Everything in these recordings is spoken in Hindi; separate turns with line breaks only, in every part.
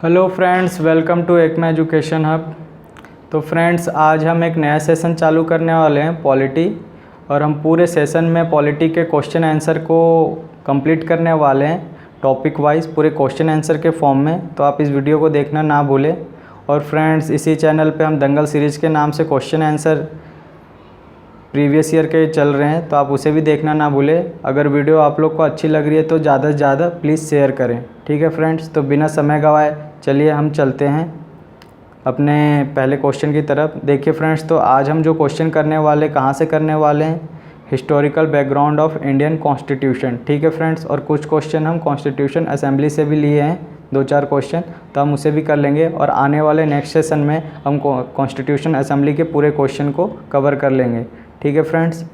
Hello friends, welcome to Ekma education hub. तो फ्रेंड्स, आज हम एक नया सेशन चालू करने वाले हैं पॉलिटी, और हम पूरे सेशन में पॉलिटी के क्वेश्चन आंसर को कंप्लीट करने वाले हैं टॉपिक वाइज, पूरे क्वेश्चन आंसर के फॉर्म में। तो आप इस वीडियो को देखना ना भूलें। और फ्रेंड्स, इसी चैनल पे हम दंगल सीरीज़ के नाम से क्वेश्चन आंसर प्रीवियस ईयर के चल रहे हैं, तो आप उसे भी देखना ना भूलें। अगर वीडियो आप लोग को अच्छी लग रही है तो ज़्यादा से ज़्यादा प्लीज़ शेयर करें, ठीक है फ्रेंड्स। तो बिना समय गवाए चलिए हम चलते हैं अपने पहले क्वेश्चन की तरफ। देखिए फ्रेंड्स, तो आज हम जो क्वेश्चन करने वाले कहाँ से करने वाले हैं, historical background of Indian constitution, ठीक है फ्रेंड्स। और कुछ क्वेश्चन हम कॉन्स्टिट्यूशन असेंबली से भी लिए हैं, 2-4 क्वेश्चन, तो हम उसे भी कर लेंगे। और आने वाले नेक्स्ट सेशन में हम कॉन्स्टिट्यूशन असेंबली के पूरे क्वेश्चन को कवर कर लेंगे, ठीक है फ्रेंड्स।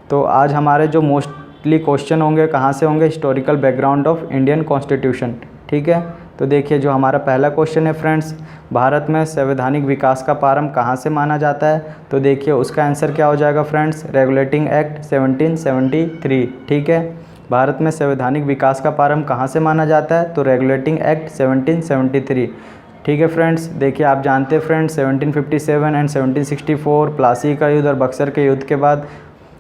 तो आज हमारे जो मोस्टली क्वेश्चन होंगे कहाँ से होंगे, historical background of Indian constitution, ठीक है। तो देखिए, जो हमारा पहला क्वेश्चन है फ्रेंड्स, भारत में संवैधानिक विकास का प्रारंभ कहाँ से माना जाता है। तो देखिए उसका आंसर क्या हो जाएगा फ्रेंड्स, रेगुलेटिंग एक्ट 1773, ठीक है। भारत में संवैधानिक विकास का प्रारंभ कहाँ से माना जाता है, तो रेगुलेटिंग एक्ट 1773, ठीक है फ्रेंड्स। देखिए आप जानते हैं फ्रेंड्स, 1757 एंड 1764 प्लासी का युद्ध और बक्सर के युद्ध के बाद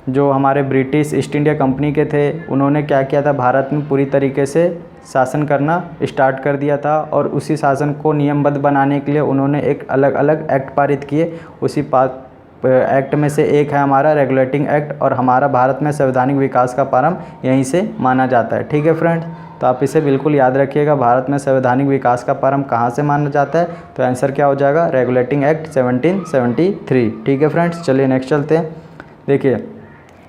जो हमारे ब्रिटिश ईस्ट इंडिया कंपनी के थे, उन्होंने क्या किया था, भारत में पूरी तरीके से शासन करना स्टार्ट कर दिया था। और उसी शासन को नियमबद्ध बनाने के लिए उन्होंने एक अलग अलग एक्ट पारित किए। उसी एक्ट में से एक है हमारा रेगुलेटिंग एक्ट, और हमारा भारत में संवैधानिक विकास का प्रारंभ यहीं से माना जाता है, ठीक है फ्रेंड्स। तो आप इसे बिल्कुल याद रखिएगा, भारत में संवैधानिक विकास का प्रारंभ कहाँ से माना जाता है, तो आंसर क्या हो जाएगा, रेगुलेटिंग एक्ट 1773, ठीक है फ्रेंड्स। चलिए नेक्स्ट चलते हैं। देखिए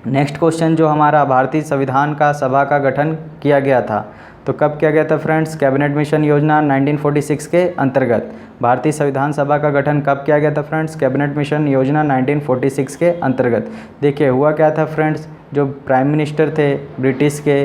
नेक्स्ट क्वेश्चन जो हमारा, भारतीय संविधान का सभा का गठन किया गया था, तो कब किया गया था फ्रेंड्स, कैबिनेट मिशन योजना 1946 के अंतर्गत। भारतीय संविधान सभा का गठन कब किया गया था फ्रेंड्स, कैबिनेट मिशन योजना 1946 के अंतर्गत। देखिए हुआ क्या था फ्रेंड्स, जो प्राइम मिनिस्टर थे ब्रिटिश के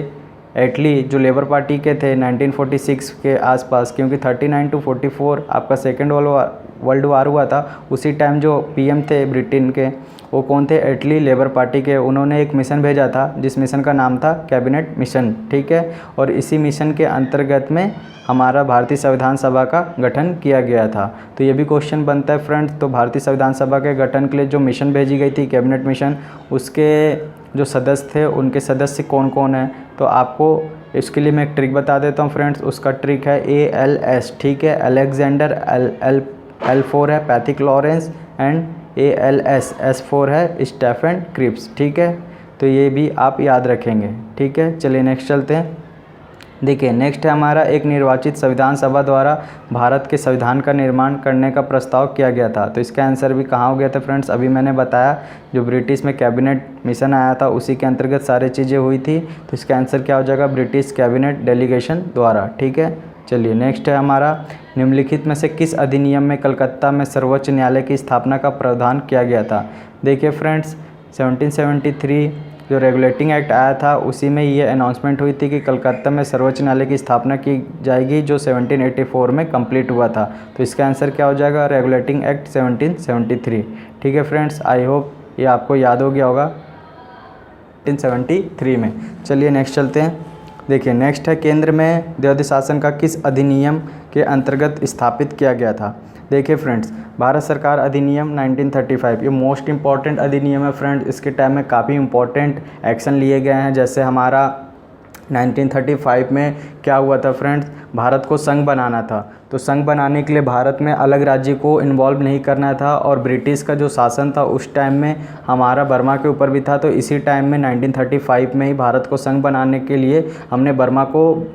एटली, जो लेबर पार्टी के थे 1946 के आसपास, क्योंकि 39 to 44 आपका सेकेंड वर्ल्ड वार हुआ था, उसी टाइम जो पीएम थे ब्रिटेन के, वो कौन थे, एटली लेबर पार्टी के। उन्होंने एक मिशन भेजा था जिस मिशन का नाम था कैबिनेट मिशन, ठीक है। और इसी मिशन के अंतर्गत में हमारा भारतीय संविधान सभा का गठन किया गया था। तो ये भी क्वेश्चन बनता है फ्रेंड्स, तो भारतीय संविधान सभा के गठन के लिए जो मिशन भेजी गई थी कैबिनेट मिशन, उसके जो सदस्य थे उनके सदस्य कौन कौन हैं, तो आपको इसके लिए मैं एक ट्रिक बता देता हूँ फ्रेंड्स। उसका ट्रिक है ALS, ठीक है। अलेक्जेंडर, L4 है Pethick Lawrence, and ALS, S4 है स्टेफन क्रिप्स, ठीक है। तो ये भी आप याद रखेंगे, ठीक है। चलिए नेक्स्ट चलते हैं। देखिए नेक्स्ट है हमारा, एक निर्वाचित संविधान सभा द्वारा भारत के संविधान का निर्माण करने का प्रस्ताव किया गया था। तो इसका आंसर भी कहाँ हो गया था फ्रेंड्स, अभी मैंने बताया, जो ब्रिटिश में कैबिनेट मिशन आया था उसी के अंतर्गत सारी चीज़ें हुई थी। तो इसका आंसर क्या हो जाएगा, ब्रिटिश कैबिनेट डेलीगेशन द्वारा, ठीक है। चलिए नेक्स्ट है हमारा, निम्नलिखित में से किस अधिनियम में कलकत्ता में सर्वोच्च न्यायालय की स्थापना का प्रावधान किया गया था। देखिए फ्रेंड्स, 1773 जो रेगुलेटिंग एक्ट आया था उसी में ये अनाउंसमेंट हुई थी कि कलकत्ता में सर्वोच्च न्यायालय की स्थापना की जाएगी, जो 1784 में कंप्लीट हुआ था। तो इसका आंसर क्या हो जाएगा, रेगुलेटिंग एक्ट 1773, ठीक है फ्रेंड्स। आई होप ये आपको याद हो गया होगा 1773 में। चलिए नेक्स्ट चलते हैं। देखिए नेक्स्ट है, केंद्र में द्वैध शासन का किस अधिनियम के अंतर्गत स्थापित किया गया था। देखिए फ्रेंड्स, भारत सरकार अधिनियम 1935, ये मोस्ट इम्पॉर्टेंट अधिनियम है फ्रेंड्स। इसके टाइम में काफ़ी इम्पॉर्टेंट एक्शन लिए गए हैं। जैसे हमारा 1935 में क्या हुआ था फ्रेंड्स, भारत को संघ बनाना था। तो संघ बनाने के लिए भारत में अलग राज्य को इन्वॉल्व नहीं करना था, और ब्रिटिश का जो शासन था उस टाइम में हमारा बर्मा के ऊपर भी था। तो इसी टाइम में 1935 में ही भारत को संघ बनाने के लिए हमने बर्मा को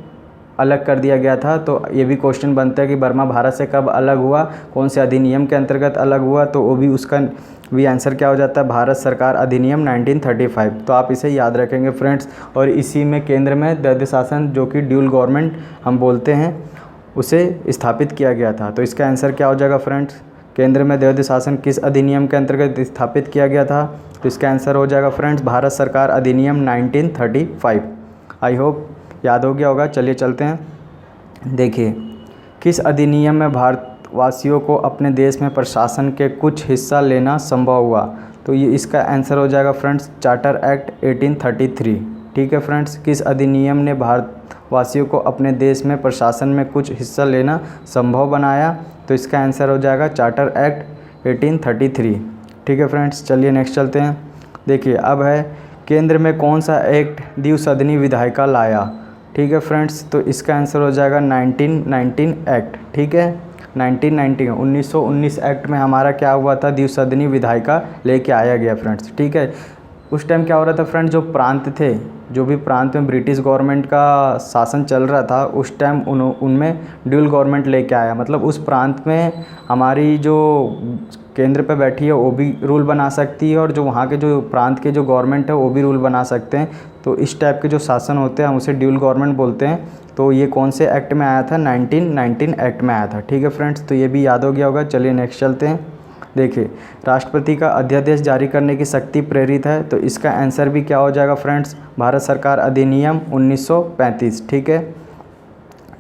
अलग कर दिया गया था। तो ये भी क्वेश्चन बनता है कि बर्मा भारत से कब अलग हुआ, कौन से अधिनियम के अंतर्गत अलग हुआ, तो वो भी उसका भी आंसर क्या हो जाता है, भारत सरकार अधिनियम 1935। तो आप इसे याद रखेंगे फ्रेंड्स। और इसी में केंद्र में द्वैध शासन, जो कि ड्यूल गवर्नमेंट हम बोलते हैं, उसे स्थापित किया गया था। तो इसका आंसर क्या हो जाएगा फ्रेंड्स, केंद्र में द्वैध शासन किस अधिनियम के अंतर्गत स्थापित किया गया था। तो इसका आंसर हो जाएगा फ्रेंड्स, भारत सरकार अधिनियम 1935। आई होप याद हो गया होगा। चलिए चलते हैं। देखिए किस अधिनियम में भारतवासियों को अपने देश में प्रशासन के कुछ हिस्सा लेना संभव हुआ। तो ये इसका आंसर हो जाएगा फ्रेंड्स, चार्टर एक्ट 1833, ठीक है फ्रेंड्स। किस अधिनियम ने भारतवासियों को अपने देश में प्रशासन में कुछ हिस्सा लेना संभव बनाया? तो इसका आंसर हो जाएगा चार्टर एक्ट 1833। ठीक है फ्रेंड्स, चलिए नेक्स्ट चलते हैं। देखिए अब है केंद्र में कौन सा एक्ट द्विसदनी विधायिका लाया? ठीक है फ्रेंड्स, तो इसका आंसर हो जाएगा 1919 एक्ट। ठीक है, 1919 एक्ट में हमारा क्या हुआ था, द्विसदनी विधायिका लेके आया गया फ्रेंड्स। ठीक है, उस टाइम क्या हो रहा था फ्रेंड्स, जो प्रांत थे, जो भी प्रांत में ब्रिटिश गवर्नमेंट का शासन चल रहा था उस टाइम उनमें ड्यूल गवर्नमेंट लेके आया। मतलब उस प्रांत में हमारी जो केंद्र पे बैठी है वो भी रूल बना सकती है और जो वहाँ के जो प्रांत के जो गवर्नमेंट है वो भी रूल बना सकते हैं। तो इस टाइप के जो शासन होते हैं हम उसे ड्यूल गवर्नमेंट बोलते हैं। तो ये कौन से एक्ट में आया था, 1919 एक्ट में आया था। ठीक है फ्रेंड्स, तो ये भी याद हो गया होगा। चलिए नेक्स्ट चलते हैं। देखिए राष्ट्रपति का अध्यादेश जारी करने की शक्ति प्रेरित है, तो इसका आंसर भी क्या हो जाएगा फ्रेंड्स, भारत सरकार अधिनियम 1935। ठीक है,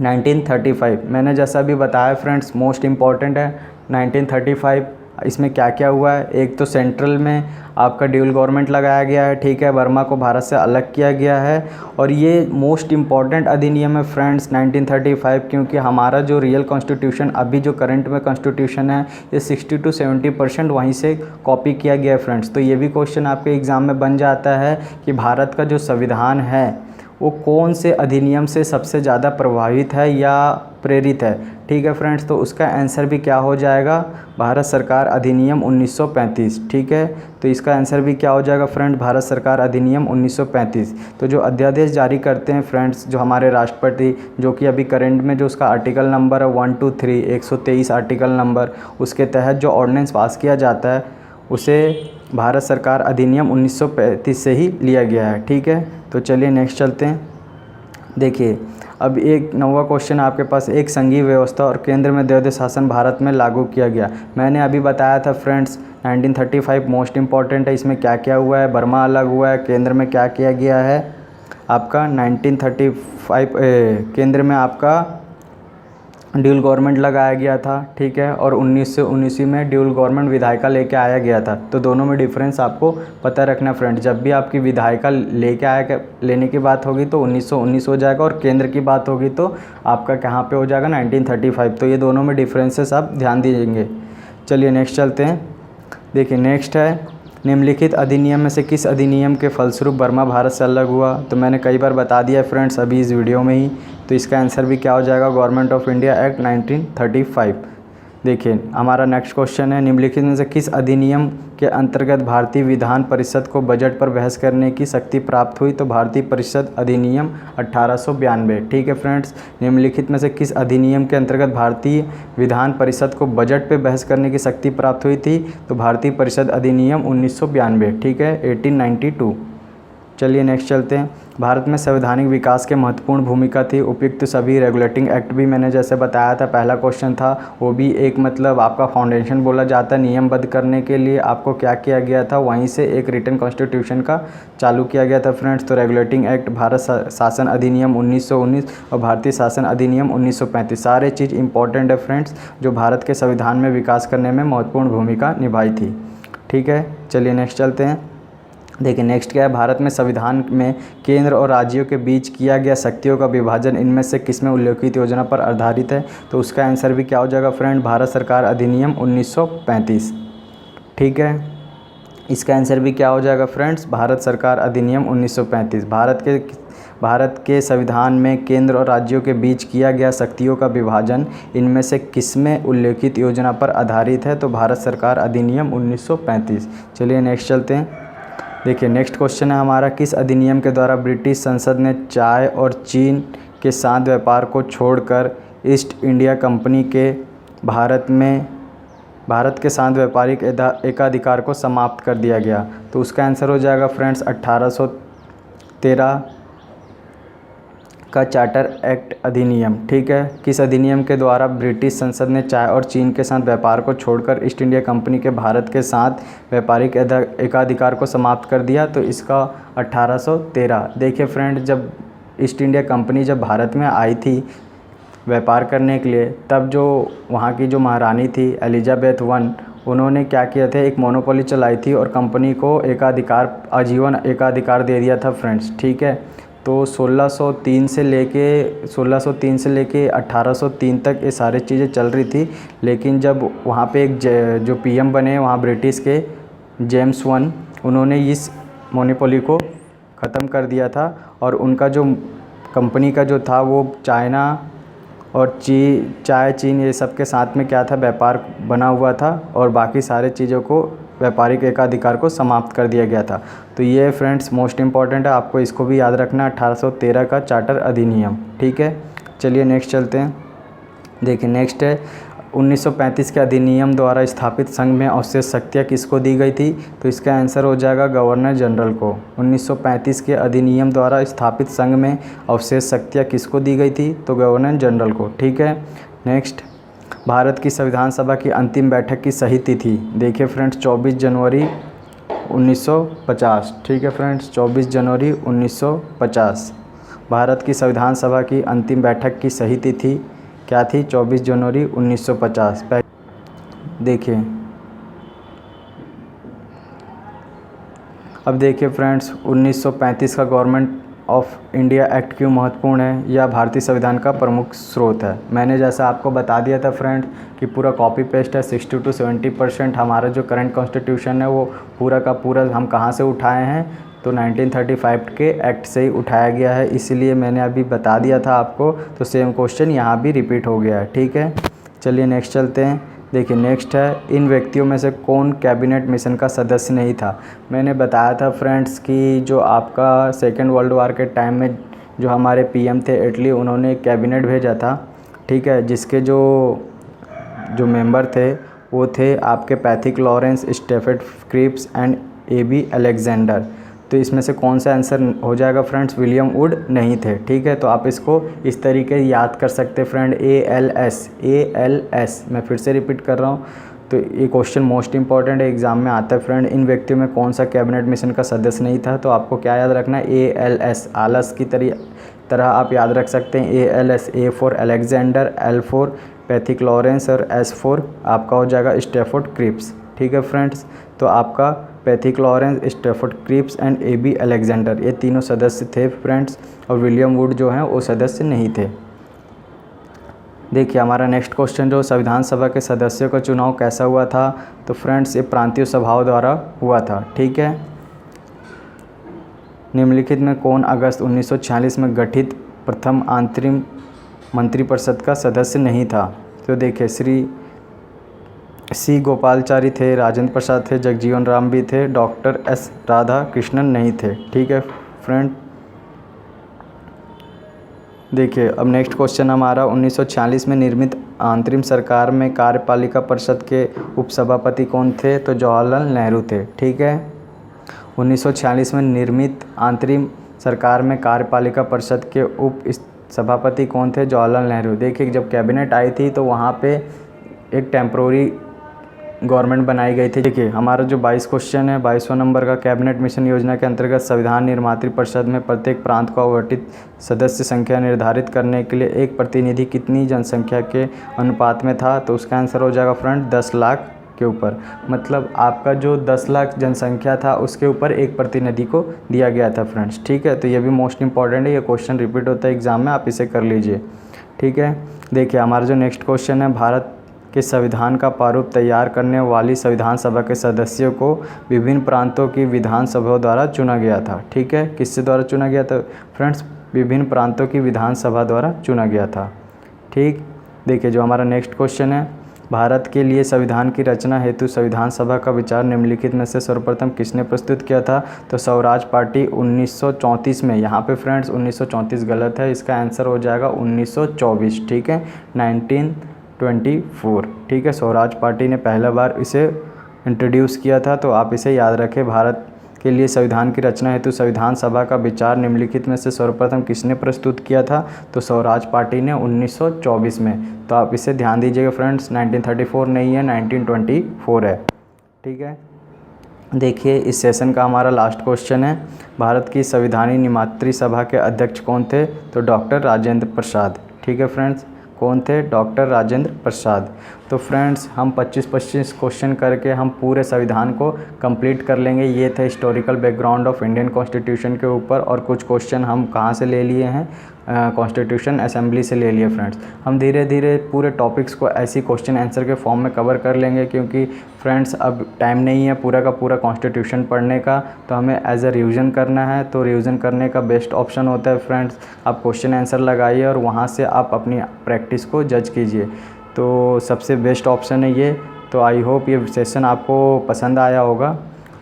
1935 मैंने जैसा भी बताया फ्रेंड्स मोस्ट इम्पॉर्टेंट है 1935। इसमें क्या क्या हुआ है, एक तो सेंट्रल में आपका ड्यूल गवर्नमेंट लगाया गया है। ठीक है, बर्मा को भारत से अलग किया गया है और ये मोस्ट इम्पॉर्टेंट अधिनियम है फ्रेंड्स 1935, क्योंकि हमारा जो रियल कॉन्स्टिट्यूशन अभी जो करंट में कॉन्स्टिट्यूशन है ये 60 to 70% वहीं से कॉपी किया गया है फ्रेंड्स। तो ये भी क्वेश्चन आपके एग्ज़ाम में बन जाता है कि भारत का जो संविधान है वो कौन से अधिनियम से सबसे ज़्यादा प्रभावित है या प्रेरित है। ठीक है फ्रेंड्स, तो उसका आंसर भी क्या हो जाएगा, भारत सरकार अधिनियम 1935। ठीक है, तो इसका आंसर भी क्या हो जाएगा फ्रेंड, भारत सरकार अधिनियम 1935। तो जो अध्यादेश जारी करते हैं फ्रेंड्स जो हमारे राष्ट्रपति, जो कि अभी करंट में जो उसका आर्टिकल नंबर है 123 123 आर्टिकल नंबर, उसके तहत जो ऑर्डिनेंस पास किया जाता है उसे भारत सरकार अधिनियम 1935 से ही लिया गया है। ठीक है, तो चलिए नेक्स्ट चलते हैं। देखिए अब एक नवा क्वेश्चन आपके पास, एक संघीय व्यवस्था और केंद्र में द्वैध शासन भारत में लागू किया गया। मैंने अभी बताया था फ्रेंड्स 1935 मोस्ट इम्पॉर्टेंट है। इसमें क्या क्या हुआ है, बर्मा अलग हुआ है, केंद्र में क्या किया गया है आपका 1935 केंद्र में आपका ड्यूल गवर्नमेंट लगाया गया था। ठीक है, और 1919 में ड्यूल गवर्नमेंट विधायिका लेके आया गया था। तो दोनों में डिफरेंस आपको पता रखना फ्रेंड। जब भी आपकी विधायिका लेने की बात होगी तो 1919 हो जाएगा और केंद्र की बात होगी तो आपका कहाँ पे हो जाएगा 1935। तो ये दोनों में डिफरेंसेस आप ध्यान दीजिएंगे। चलिए नेक्स्ट चलते हैं। देखिए नेक्स्ट है निम्नलिखित अधिनियम में से किस अधिनियम के फलस्वरूप बर्मा भारत से अलग हुआ? तो मैंने कई बार बता दिया फ्रेंड्स अभी इस वीडियो में ही। तो इसका आंसर भी क्या हो जाएगा, गवर्नमेंट ऑफ इंडिया एक्ट 1935। देखिए हमारा नेक्स्ट क्वेश्चन है निम्नलिखित में से किस अधिनियम के अंतर्गत भारतीय विधान परिषद को बजट पर बहस करने की शक्ति प्राप्त हुई? तो भारतीय परिषद अधिनियम 1892। ठीक है फ्रेंड्स, निम्नलिखित में से किस अधिनियम के अंतर्गत भारतीय विधान परिषद को बजट पर बहस करने की शक्ति प्राप्त हुई थी? तो भारतीय परिषद अधिनियम 1992। ठीक है, 1892। चलिए नेक्स्ट चलते हैं। भारत में संवैधानिक विकास के महत्वपूर्ण भूमिका थी। उपयुक्त सभी रेगुलेटिंग एक्ट भी मैंने जैसे बताया था, पहला क्वेश्चन था वो भी एक मतलब आपका फाउंडेशन बोला जाता है। नियमबद्ध करने के लिए आपको क्या किया गया था, वहीं से एक रिटन कॉन्स्टिट्यूशन का चालू किया गया था फ्रेंड्स। तो रेगुलेटिंग एक्ट, भारत शासन अधिनियम 1919 और भारतीय शासन अधिनियम 1935 सारे चीज़ इंपॉर्टेंट है फ्रेंड्स, जो भारत के संविधान में विकास करने में महत्वपूर्ण भूमिका निभाई थी। ठीक है, चलिए नेक्स्ट चलते हैं। देखिए नेक्स्ट क्या है, भारत में संविधान में केंद्र और राज्यों के बीच किया गया शक्तियों का विभाजन इनमें से किसमें उल्लेखित योजना पर आधारित है? तो उसका आंसर भी क्या हो जाएगा फ्रेंड, भारत सरकार अधिनियम 1935। ठीक है, इसका आंसर भी क्या हो जाएगा फ्रेंड्स, भारत सरकार अधिनियम 1935। भारत के संविधान में केंद्र और राज्यों के बीच किया गया शक्तियों का विभाजन इनमें से किसमें उल्लेखित योजना पर आधारित है? तो भारत सरकार अधिनियम 1935। चलिए नेक्स्ट चलते हैं। देखिए नेक्स्ट क्वेश्चन है हमारा, किस अधिनियम के द्वारा ब्रिटिश संसद ने चाय और चीन के साथ व्यापार को छोड़कर ईस्ट इंडिया कंपनी के भारत के साथ व्यापारिक एकाधिकार को समाप्त कर दिया गया? तो उसका आंसर हो जाएगा फ्रेंड्स 1813 का चार्टर एक्ट अधिनियम। ठीक है, किस अधिनियम के द्वारा ब्रिटिश संसद ने चाय और चीन के साथ व्यापार को छोड़कर ईस्ट इंडिया कंपनी के भारत के साथ व्यापारिक एकाधिकार को समाप्त कर दिया? तो इसका 1813। देखिए फ्रेंड, जब ईस्ट इंडिया कंपनी जब भारत में आई थी व्यापार करने के लिए, तब जो वहाँ की जो महारानी थी एलिजाबेथ I, उन्होंने क्या किया था, एक मोनोपोली चलाई थी और कंपनी को एकाधिकार, आजीवन एकाधिकार दे दिया था फ्रेंड्स। ठीक है, तो 1603 से लेके 1803 तक ये सारी चीज़ें चल रही थी। लेकिन जब वहाँ पे एक जो पीएम बने वहाँ ब्रिटिश के जेम्स वन, उन्होंने इस मोनोपोली को ख़त्म कर दिया था और उनका जो कंपनी का जो था वो चाइना और चाय चीन ये सब के साथ में क्या था, व्यापार बना हुआ था और बाकी सारे चीज़ों को व्यापारिक एकाधिकार को समाप्त कर दिया गया था। तो ये फ्रेंड्स मोस्ट इम्पॉर्टेंट है, आपको इसको भी याद रखना, 1813 का चार्टर अधिनियम। ठीक है, चलिए नेक्स्ट चलते हैं। देखिए नेक्स्ट है 1935 के अधिनियम द्वारा स्थापित संघ में अवशेष शक्तियाँ किसको दी गई थी, तो इसका आंसर हो जाएगा गवर्नर जनरल को। 1935 के अधिनियम द्वारा स्थापित संघ में अवशेष शक्तियाँ किसको दी गई थी, तो गवर्नर जनरल को। ठीक है, नेक्स्ट भारत की संविधान सभा की अंतिम बैठक की सही तिथि, देखिए फ्रेंड्स 24 जनवरी 1950। ठीक है फ्रेंड्स, 24 जनवरी 1950 भारत की संविधान सभा की अंतिम बैठक की सही तिथि क्या थी, 24 जनवरी 1950। देखिए अब देखिए फ्रेंड्स 1935 का गवर्नमेंट ऑफ इंडिया एक्ट क्यों महत्वपूर्ण है, यह भारतीय संविधान का प्रमुख स्रोत है। मैंने जैसा आपको बता दिया था फ्रेंड्स कि पूरा कॉपी पेस्ट है, 60 to 70% हमारा जो करंट कॉन्स्टिट्यूशन है वो पूरा का पूरा हम कहाँ से उठाए हैं, तो 1935 के एक्ट से ही उठाया गया है, इसीलिए मैंने अभी बता दिया था आपको। तो सेम क्वेश्चन यहाँ भी रिपीट हो गया है। ठीक है, चलिए नेक्स्ट चलते हैं। देखिए नेक्स्ट है, इन व्यक्तियों में से कौन कैबिनेट मिशन का सदस्य नहीं था। मैंने बताया था फ्रेंड्स कि जो आपका सेकेंड वर्ल्ड वॉर के टाइम में जो हमारे पीएम थे इटली, उन्होंने कैबिनेट भेजा था। ठीक है, जिसके जो मेंबर थे वो थे आपके Pethick Lawrence, Stafford Cripps and AB Alexander. तो इसमें से कौन सा आंसर हो जाएगा फ्रेंड्स, विलियम वुड नहीं थे। ठीक है, तो आप इसको इस तरीके याद कर सकते हैं फ्रेंड, ALS। मैं फिर से रिपीट कर रहा हूँ, तो ये क्वेश्चन मोस्ट इंपॉर्टेंट है, एग्जाम में आता है फ्रेंड। इन व्यक्तियों में कौन सा कैबिनेट मिशन का सदस्य नहीं था, तो आपको क्या याद रखना है, ALS, आलस की तरह आप याद रख सकते हैं। ALS, A for Alexander, L for Pethick Lawrence और S फॉर आपका हो जाएगा स्टेफर्ड क्रिप्स। ठीक है फ्रेंड्स, तो आपका Pethick Lawrence, Stafford Cripps and AB Alexander ये तीनों सदस्य थे फ्रेंड्स, और विलियम वुड जो हैं वो सदस्य नहीं थे। देखिए हमारा नेक्स्ट क्वेश्चन जो संविधान सभा के सदस्यों का चुनाव कैसा हुआ था, तो फ्रेंड्स ये प्रांतीय सभाओं द्वारा हुआ था। ठीक है, निम्नलिखित में कौन अगस्त 1946 में गठित प्रथम अंतरिम मंत्रिपरिषद का सदस्य नहीं था, तो देखिए श्री C गोपालचारी थे, राजेंद्र प्रसाद थे, जगजीवन राम भी थे, डॉक्टर S राधा कृष्णन नहीं थे। ठीक है फ्रेंड, देखिए अब नेक्स्ट क्वेश्चन हमारा 1946 में निर्मित अंतरिम सरकार में कार्यपालिका परिषद के उपसभापति कौन थे, तो जवाहरलाल नेहरू थे। ठीक है, 1946 में निर्मित अंतरिम सरकार में कार्यपालिका परिषद के उप सभापति कौन थे, जवाहरलाल नेहरू। देखिए जब कैबिनेट आई थी तो वहाँ पे एक टेम्प्रोरी गवर्नमेंट बनाई गई थी। देखिए हमारा जो 22 क्वेश्चन है, 22वां नंबर का, कैबिनेट मिशन योजना के अंतर्गत संविधान निर्मात्री परिषद में प्रत्येक प्रांत को आवंटित सदस्य संख्या निर्धारित करने के लिए एक प्रतिनिधि कितनी जनसंख्या के अनुपात में था, तो उसका आंसर हो जाएगा फ्रेंड 10 लाख के ऊपर। मतलब आपका जो 10 लाख जनसंख्या था उसके ऊपर एक प्रतिनिधि को दिया गया था फ्रेंड्स। ठीक है, तो ये भी मोस्ट इंपॉर्टेंट है, ये क्वेश्चन रिपीट होता है एग्जाम में, आप इसे कर लीजिए। ठीक है, देखिए हमारा जो नेक्स्ट क्वेश्चन है, भारत के संविधान का प्रारूप तैयार करने वाली संविधान सभा के सदस्यों को विभिन्न प्रांतों की विधानसभाओं द्वारा चुना गया था। ठीक है, किससे द्वारा चुना गया था फ्रेंड्स, विभिन्न प्रांतों की विधानसभा द्वारा चुना गया था। ठीक, देखिए जो हमारा नेक्स्ट क्वेश्चन है, भारत के लिए संविधान की रचना हेतु संविधान सभा का विचार निम्नलिखित में से सर्वप्रथम किसने प्रस्तुत किया था, तो स्वराज पार्टी 1934 में। यहाँ पे फ्रेंड्स 1934 गलत है, इसका आंसर हो जाएगा 1924। ठीक है, 1924। ठीक है, स्वराज पार्टी ने पहला बार इसे इंट्रोड्यूस किया था, तो आप इसे याद रखें। भारत के लिए संविधान की रचना हेतु संविधान सभा का विचार निम्नलिखित में से सर्वप्रथम किसने प्रस्तुत किया था, तो स्वराज पार्टी ने 1924 में। तो आप इसे ध्यान दीजिएगा फ्रेंड्स, 1934 नहीं है, 1924 है। ठीक है, देखिए इस सेशन का हमारा लास्ट क्वेश्चन है, भारत की संविधानी निर्मात्री सभा के अध्यक्ष कौन थे, तो डॉक्टर राजेंद्र प्रसाद। ठीक है फ्रेंड्स, कौन थे? डॉक्टर राजेंद्र प्रसाद। तो फ्रेंड्स हम 25-25 क्वेश्चन करके हम पूरे संविधान को कंप्लीट कर लेंगे। ये थे historical background of Indian constitution के ऊपर, और कुछ क्वेश्चन हम कहाँ से ले लिए हैं? कॉन्स्टिट्यूशन असेंबली से ले लिए फ्रेंड्स। हम धीरे धीरे पूरे टॉपिक्स को ऐसी क्वेश्चन आंसर के फॉर्म में कवर कर लेंगे, क्योंकि फ्रेंड्स अब टाइम नहीं है पूरा का पूरा कॉन्स्टिट्यूशन पढ़ने का, तो हमें एज अ रिवीजन करना है। तो रिवीजन करने का बेस्ट ऑप्शन होता है फ्रेंड्स, आप क्वेश्चन आंसर लगाइए और वहाँ से आप अपनी प्रैक्टिस को जज कीजिए। तो सबसे बेस्ट ऑप्शन है ये। तो आई होप ये सेशन आपको पसंद आया होगा।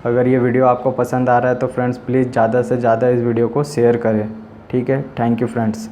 अगर ये वीडियो आपको पसंद आ रहा है तो फ्रेंड्स प्लीज़ ज़्यादा से ज़्यादा इस वीडियो को शेयर करें। ठीक है, थैंक यू फ्रेंड्स।